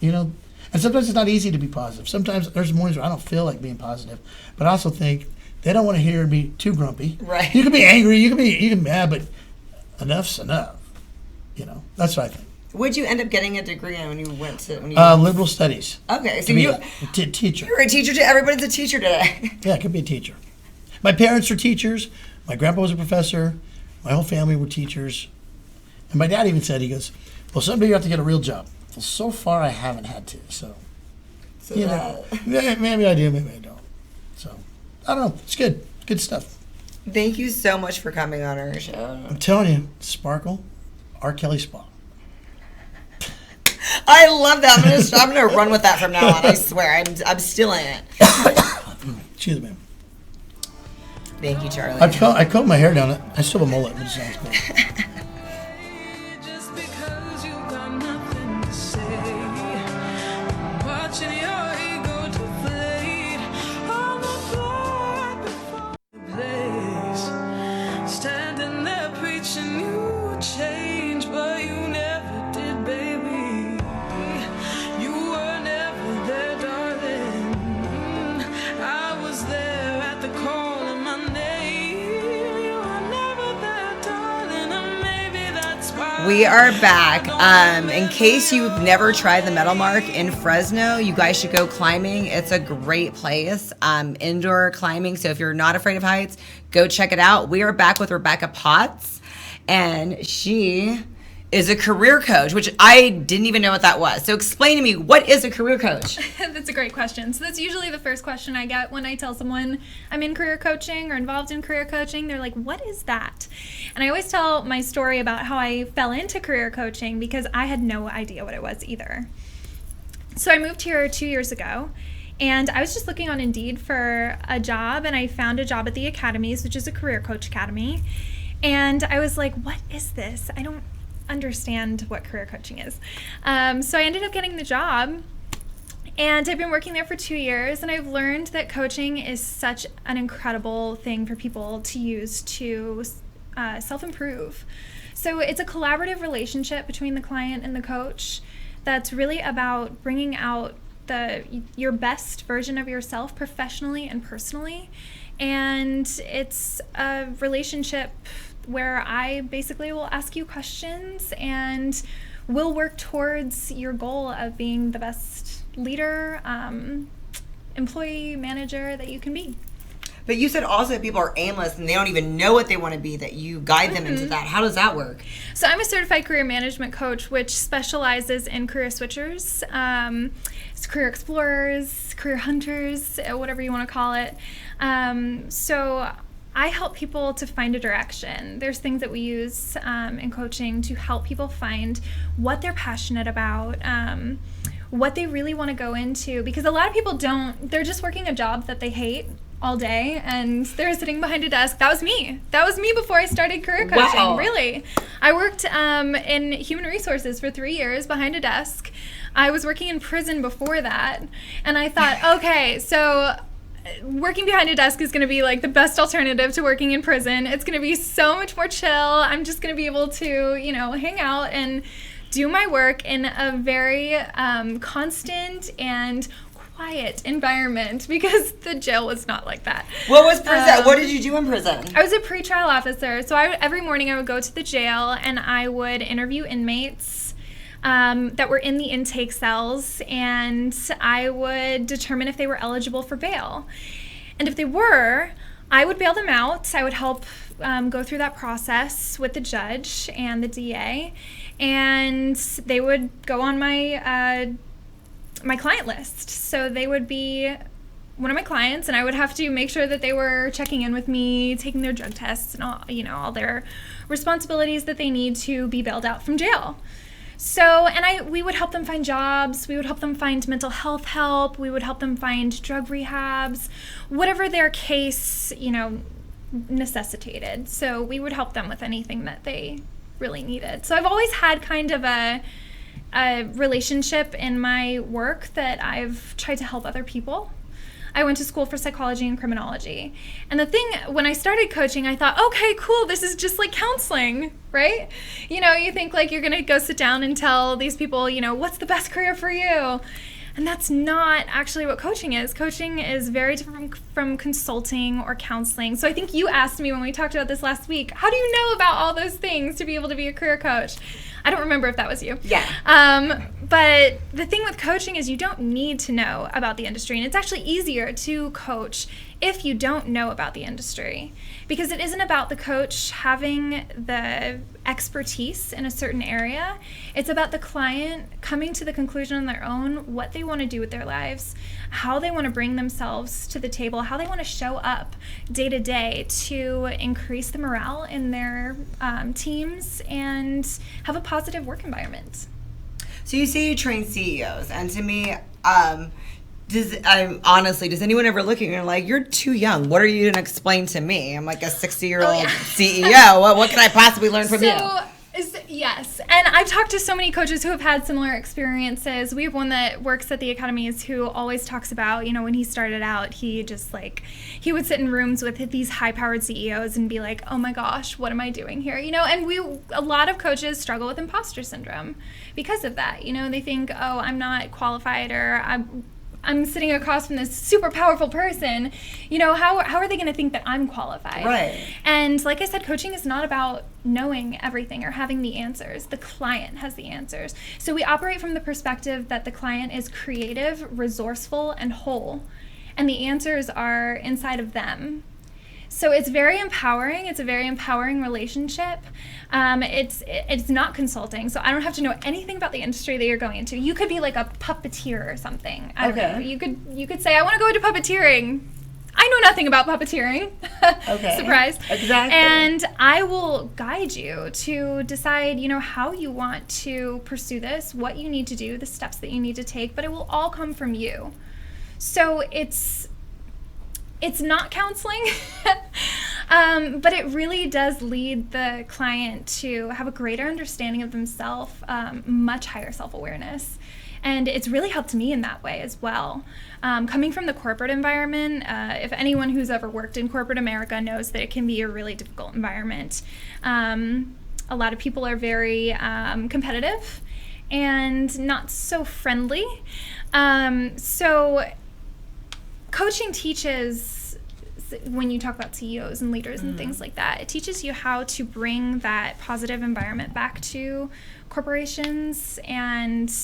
And sometimes it's not easy to be positive. Sometimes there's mornings where I don't feel like being positive. But I also think they don't want to hear me too grumpy. Right. You can be angry, you can be mad, but enough's enough. That's what I think. Would you end up getting a degree when you went to liberal studies? Okay, so to be a teacher. You're a teacher. Everybody's a teacher today. Yeah, I could be a teacher. My parents were teachers. My grandpa was a professor. My whole family were teachers. And my dad even said, he goes, well, someday you have to get a real job. Well, so far I haven't had to, so maybe I do, maybe I don't. So, I don't know. It's good. Good stuff. Thank you so much for coming on our show. I'm telling you, Sparkle, R. Kelly Spa. I love that. I'm gonna run with that from now on. I swear, I'm still in it. Excuse me. Thank you, Charlie. I combed my hair down. I still have a mullet, but it sounds good. We are back. In case you've never tried the Metal Mark in Fresno, you guys should go climbing. It's a great place, indoor climbing. So if you're not afraid of heights, go check it out. We are back with Rebecca Potts, and she is a career coach, which I didn't even know what that was. So explain to me, what is a career coach? That's a great question. So that's usually the first question I get when I tell someone I'm in career coaching or involved in career coaching. They're like, what is that? And I always tell my story about how I fell into career coaching because I had no idea what it was either. So I moved here 2 years ago, and I was just looking on Indeed for a job, and I found a job at the Academies, which is a career coach academy. And I was like, what is this? I don't understand what career coaching is. So I ended up getting the job, and I've been working there for 2 years, and I've learned that coaching is such an incredible thing for people to use to self-improve. So it's a collaborative relationship between the client and the coach that's really about bringing out your best version of yourself professionally and personally. And it's a relationship where I basically will ask you questions and we'll work towards your goal of being the best leader, employee, manager that you can be. But you said also that people are aimless and they don't even know what they want to be, that you guide them into that. How does that work? So I'm a certified career management coach, which specializes in career switchers, career explorers, career hunters, whatever you want to call it. So I help people to find a direction. There's things that we use in coaching to help people find what they're passionate about, what they really want to go into, because a lot of people they're just working a job that they hate all day, and they're sitting behind a desk. That was me before I started career coaching. Wow. Really. I worked in human resources for 3 years behind a desk. I was working in prison before that, and I thought, okay, so working behind a desk is going to be like the best alternative to working in prison. It's going to be so much more chill. I'm just going to be able to, hang out and do my work in a very constant and quiet environment, because the jail was not like that. What was prison? What did you do in prison? I was a pretrial officer. So every morning I would go to the jail and I would interview inmates that were in the intake cells, and I would determine if they were eligible for bail. And if they were, I would bail them out. I would help go through that process with the judge and the DA, and they would go on my client list. So they would be one of my clients, and I would have to make sure that they were checking in with me, taking their drug tests, and all their responsibilities that they need to be bailed out from jail. So, we would help them find jobs, we would help them find mental health help, we would help them find drug rehabs, whatever their case, necessitated. So we would help them with anything that they really needed. So I've always had kind of a relationship in my work that I've tried to help other people. I went to school for psychology and criminology. And the thing, when I started coaching, I thought, okay, cool, this is just like counseling, right? You think like you're going to go sit down and tell these people, what's the best career for you? And that's not actually what coaching is. Coaching is very different from consulting or counseling. So I think you asked me when we talked about this last week, how do you know about all those things to be able to be a career coach? I don't remember if that was you. Yeah. But the thing with coaching is you don't need to know about the industry. And it's actually easier to coach if you don't know about the industry, because it isn't about the coach having the expertise in a certain area. It's about the client coming to the conclusion on their own what they want to do with their lives, how they want to bring themselves to the table, how they want to show up day to day to increase the morale in their teams and have a positive work environment. So you say you train CEOs, and to me, honestly, does anyone ever look at you and like, you're too young? What are you going to explain to me? I'm like a 60-year-old CEO. What can I possibly learn from you? Yes, and I've talked to so many coaches who have had similar experiences. We have one that works at the Academies who always talks about, when he started out, he would sit in rooms with these high-powered CEOs and be like, oh my gosh, what am I doing here? And a lot of coaches struggle with imposter syndrome because of that. They think, oh, I'm not qualified, or I'm sitting across from this super powerful person, you know, how are they going to think that I'm qualified? Right. And like I said, coaching is not about knowing everything or having the answers. The client has the answers. So we operate from the perspective that the client is creative, resourceful, and whole, and the answers are inside of them. So it's very empowering. It's a very empowering relationship. It's not consulting, so I don't have to know anything about the industry that you're going into. You could be like a puppeteer or something. I don't know. You could say, I want to go into puppeteering. I know nothing about puppeteering. Okay. Surprise. Exactly. And I will guide you to decide, you know, how you want to pursue this, what you need to do, the steps that you need to take, but it will all come from you. So it's not counseling, but it really does lead the client to have a greater understanding of themselves, much higher self-awareness. And it's really helped me in that way as well. Coming from the corporate environment, if anyone who's ever worked in corporate America knows that it can be a really difficult environment. A lot of people are very competitive and not so friendly. So coaching teaches, when you talk about CEOs and leaders and things like that, it teaches you how to bring that positive environment back to corporations, and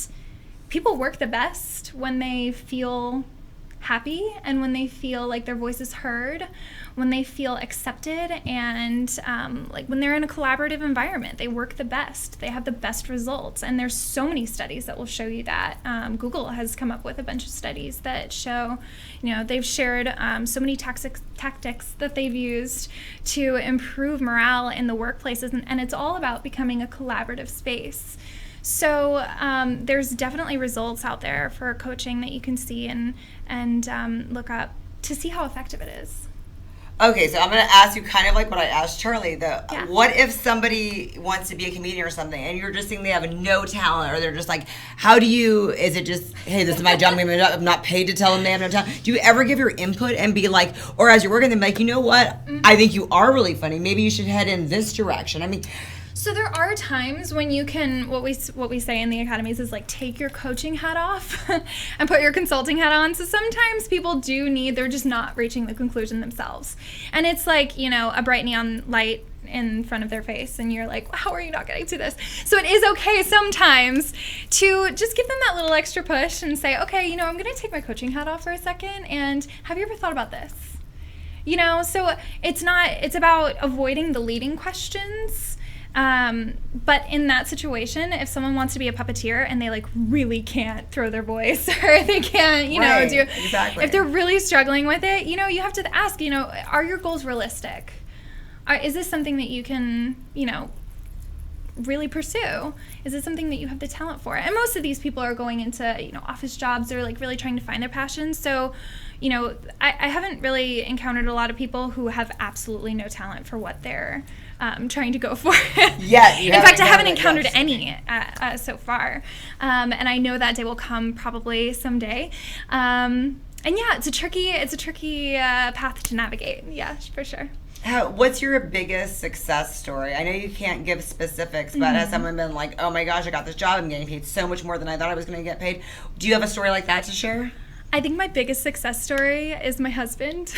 people work the best when they feel happy and when they feel like their voice is heard, when they feel accepted, and like when they're in a collaborative environment, they work the best. They have the best results, and there's so many studies that will show you that. Google has come up with a bunch of studies that show, you know, they've shared so many tactics that they've used to improve morale in the workplaces, and it's all about becoming a collaborative space. So there's definitely results out there for coaching that you can see and look up to see how effective it is. Okay, so I'm going to ask you kind of like what I asked Charlie. Yeah. What if somebody wants to be a comedian or something, and you're just thinking they have no talent, or they're just like, how do you, is it just, hey, this is my job, I'm not paid to tell them they have no talent? Do you ever give your input and be like, or as you're working them, like, you know what, I think you are really funny, maybe you should head in this direction? I mean, so there are times when you can, what we say in the academies is like, take your coaching hat off and put your consulting hat on. So sometimes people do need, they're just not reaching the conclusion themselves. And it's like, you know, a bright neon light in front of their face, and you're like, how are you not getting to this? So it is okay sometimes to just give them that little extra push and say, okay, you know, I'm going to take my coaching hat off for a second, and have you ever thought about this? You know, so it's about avoiding the leading questions. But in that situation, if someone wants to be a puppeteer and they like really can't throw their voice, or they can't, you know, do exactly. If they're really struggling with it, you know, you have to ask, you know, are your goals realistic? Is this something that you can, you know, really pursue? Is it something that you have the talent for? And most of these people are going into, you know, office jobs. They're like really trying to find their passion. So, you know, I haven't really encountered a lot of people who have absolutely no talent for what they're trying to go for. Yeah. In fact, I haven't encountered any so far. And I know that day will come probably someday. And yeah, it's a tricky path to navigate. Yeah, for sure. What's your biggest success story? I know you can't give specifics, but has someone been like, oh my gosh, I got this job, I'm getting paid so much more than I thought I was going to get paid? Do you have a story like that to share? I think my biggest success story is my husband.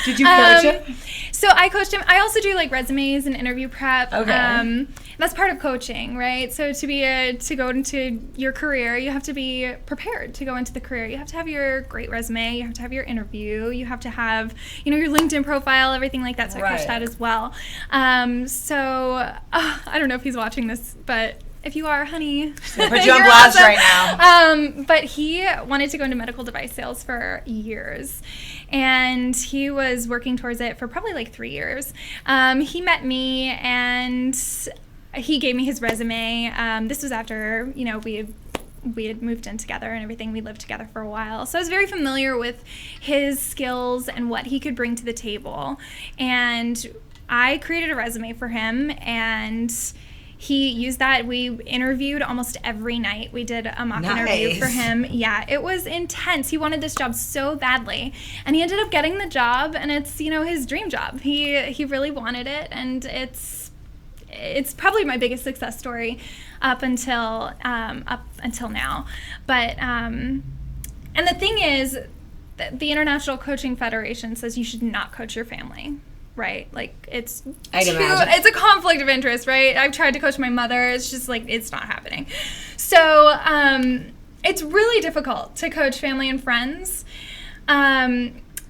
Did you coach him? So I coached him. I also do like resumes and interview prep. Okay. That's part of coaching, right? So to go into your career, you have to be prepared to go into the career. You have to have your great resume. You have to have your interview. You have to have, you know, your LinkedIn profile, everything like that. So I coach that as well. I don't know if he's watching this, but if you are, honey, put you on blast awesome. Right now. But he wanted to go into medical device sales for years, and he was working towards it for probably like 3 years. He met me, and he gave me his resume. This was after, you know, we had moved in together and everything. We lived together for a while. So I was very familiar with his skills and what he could bring to the table. And I created a resume for him, and he used that. We interviewed almost every night. We did a mock interview for him. Yeah, it was intense. He wanted this job so badly, and he ended up getting the job, and it's, you know, his dream job. He really wanted it, and it's probably my biggest success story up until now. But And the thing is, the International Coaching Federation says you should not coach your family, right? Like, it's a conflict of interest, right? I've tried to coach my mother. It's just like, it's not happening. So it's really difficult to coach family and friends.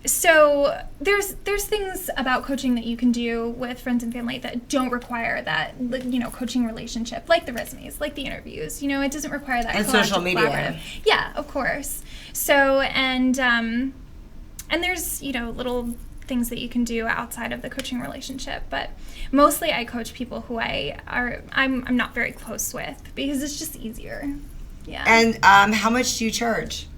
So there's things about coaching that you can do with friends and family that don't require that, coaching relationship, like the resumes, like the interviews. It doesn't require that. And social media. Yeah, of course. So and there's little things that you can do outside of the coaching relationship, but mostly I coach people who I'm not very close with because it's just easier. Yeah. And how much do you charge?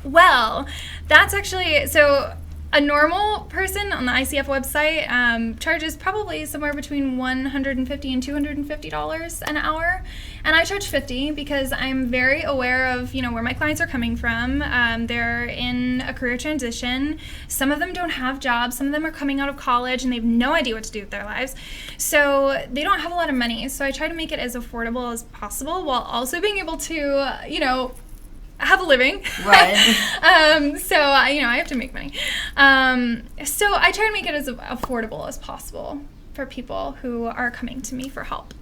Well, that's actually so. A normal person on the ICF website charges probably somewhere between $150 and $250 an hour, and I charge $50 because I'm very aware of where my clients are coming from. They're in a career transition. Some of them don't have jobs. Some of them are coming out of college and they have no idea what to do with their lives. So they don't have a lot of money. So I try to make it as affordable as possible while also being able to have a living. Right. So I have to make money. So I try to make it as affordable as possible for people who are coming to me for help.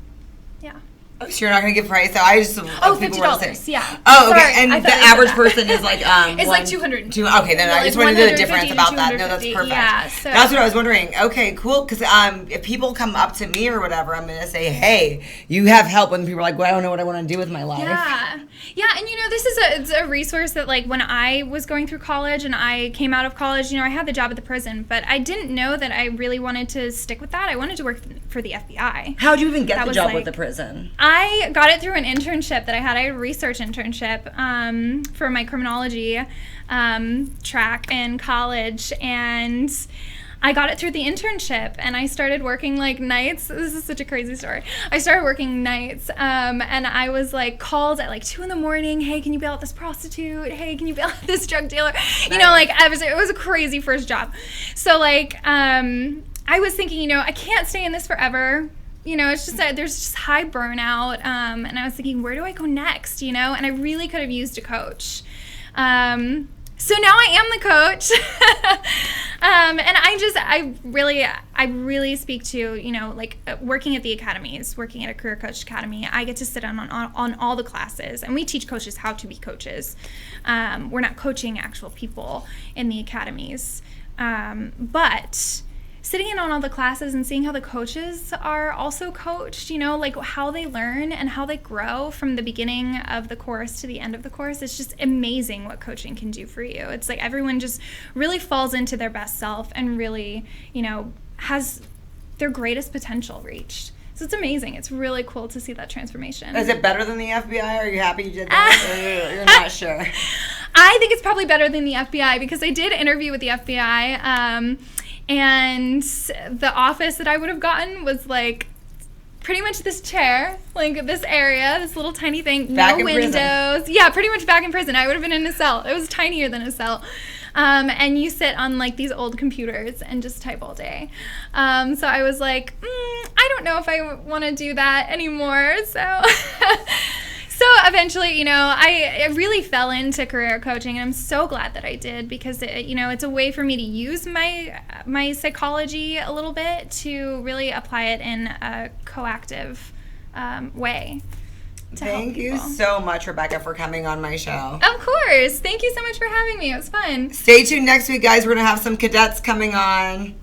Yeah. Oh, so you're not going to give price? So I just $50. Yeah. Oh, okay. Sorry, and the average person is like it's like $200. Okay, then I just wanted to know the difference about that. No, that's perfect. Yeah, so that's what I was wondering. Okay, cool. Because if people come up to me or whatever, I'm going to say, "Hey, you have help." When people are like, "Well, I don't know what I want to do with my life." Yeah, and this is it's a resource that, like, when I was going through college and I came out of college, I had the job at the prison, but I didn't know that I really wanted to stick with that. I wanted to work for the FBI. How did you even get the job with the prison? I got it through an internship that I had. I had a research internship for my criminology track in college, and I got it through the internship, and I started working like nights. This is such a crazy story. I started working nights, and I was like called at like 2 a.m. Hey, can you bail out this prostitute? Hey, can you bail out this drug dealer? It was a crazy first job. So I was thinking, I can't stay in this forever. It's just that there's just high burnout, and I was thinking, where do I go next? And I really could have used a coach. So now I am the coach, and I really speak to working at the academies, working at a career coach academy. I get to sit on all the classes, and we teach coaches how to be coaches. We're not coaching actual people in the academies, but sitting in on all the classes and seeing how the coaches are also coached, how they learn and how they grow from the beginning of the course to the end of the course. It's just amazing what coaching can do for you. It's like everyone just really falls into their best self and really, has their greatest potential reached. So it's amazing. It's really cool to see that transformation. Is it better than the FBI? Are you happy you did that? Or you're not sure? I think it's probably better than the FBI because I did interview with the FBI, and the office that I would have gotten was like pretty much this chair, like this area, this little tiny thing, no windows. Prison. Yeah, pretty much back in prison. I would have been in a cell. It was tinier than a cell. And you sit on like these old computers and just type all day. So I was like, I don't know if I want to do that anymore. So eventually, I really fell into career coaching, and I'm so glad that I did because it's a way for me to use my psychology a little bit to really apply it in a coactive way. Thank you so much, Rebecca, for coming on my show. Of course. Thank you so much for having me. It was fun. Stay tuned next week, guys. We're going to have some cadets coming on.